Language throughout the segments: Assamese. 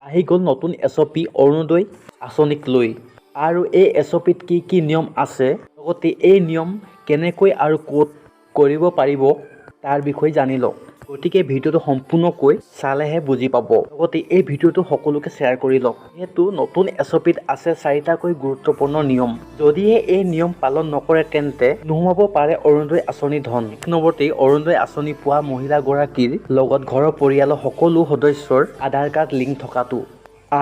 আহি গ'ল নতুন এছঅপি অৰুণোদয় আঁচনিক লৈ আৰু এই এছঅপিত কি নিয়ম আছে লগতে এই নিয়ম কেনেকৈ আৰু ক'ত কৰিব পাৰিব তাৰ বিষয়ে জানি লওক। গতিকে ভিডিঅ'টো সম্পূৰ্ণকৈ চালেহে বুজি পাব। লগতে এই ভিডিঅ'টো সকলোকে শ্বেয়াৰ কৰি লওক। যিহেতু নতুন এছঅপিত আছে 4টাকৈ গুৰুত্বপূৰ্ণ নিয়ম। যদিহে এই নিয়ম পালন নকৰে তেন্তে নোসোমাব পাৰে অৰুণোদয় আঁচনি ধন। এক নম্বৰতে অৰুণোদয় আঁচনি পোৱা মহিলাগৰাকীৰ লগত ঘৰৰ পৰিয়ালৰ সকলো সদস্যৰ আধাৰ কাৰ্ড লিংক থকাটো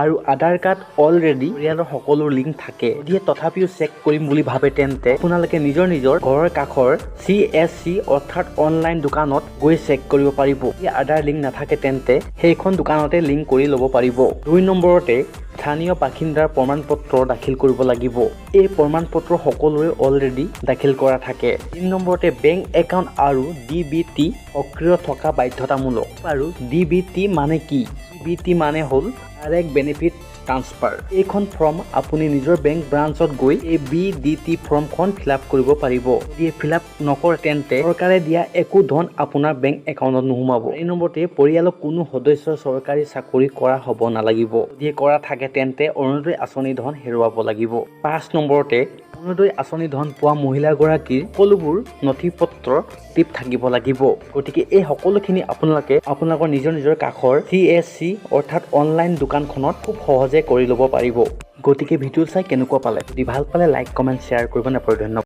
আৰু আধাৰ কাৰ্ড অলৰেডি পৰিয়ালৰ সকলো লিংক থাকে। যদিহে তথাপিও চেক কৰিম বুলি ভাবে তেন্তে আপোনালোকে নিজৰ ঘৰৰ কাষৰ CSC অৰ্থাৎ অনলাইন দোকানত গৈ চেক কৰিব পাৰিব। যদি আধাৰ লিংক নাথাকে তেন্তে সেইখন দোকানতে লিংক কৰি ল'ব পাৰিব। 2 নম্বৰতে স্থানীয় বাসিন্দাৰ প্ৰমাণপত্ৰ দাখিল কৰিব লাগিব। এই প্ৰমাণপত্ৰ সকলোৰে অলৰেডি দাখিল কৰা থাকে। 3 নম্বৰতে বেংক একাউণ্ট আৰু DBT সক্ৰিয় থকা বাধ্যতামূলক। আৰু DBT মানে কি? DBT মানে হ'ল ডাইৰেক্ট বেনিফিট ট্ৰান্সফাৰ। এইখন ফৰ্ম আপুনি নিজৰ বেংক ব্ৰাঞ্চত গৈ এই BDT ফৰ্মখন ফিলআপ কৰিব পাৰিব। যদি ফিলআপ নকৰে তেন্তে চৰকাৰে দিয়া একো ধন আপোনাৰ বেংক একাউণ্টত নোসোমাব। 4 নম্বৰতে পৰিয়ালৰ কোনো সদস্যৰ চৰকাৰী চাকৰি কৰা হ'ব নালাগিব। যদি কৰা থাকে তেন্তে অৰুণোদয় আঁচনি ধন হেৰুৱাব লাগিব। 5 নম্বৰতে অৰুণোদয় আঁচনি ধন পোৱা মহিলাগৰাকীৰ সকলোবোৰ নথিপত্ৰ টিপ থাকিব লাগিব। গতিকে এই সকলোখিনি আপোনালোকে আপোনালোকৰ নিজৰ কাষৰ CSC অৰ্থাৎ অনলাইন দোকানখনত খুব সহজে কৰি ল'ব পাৰিব। গতিকে ভিডিঅ' চাই কেনেকুৱা পালে? যদি ভাল পালে লাইক কমেণ্ট শ্বেয়াৰ কৰিব নাপাহৰিব। ধন্যবাদ।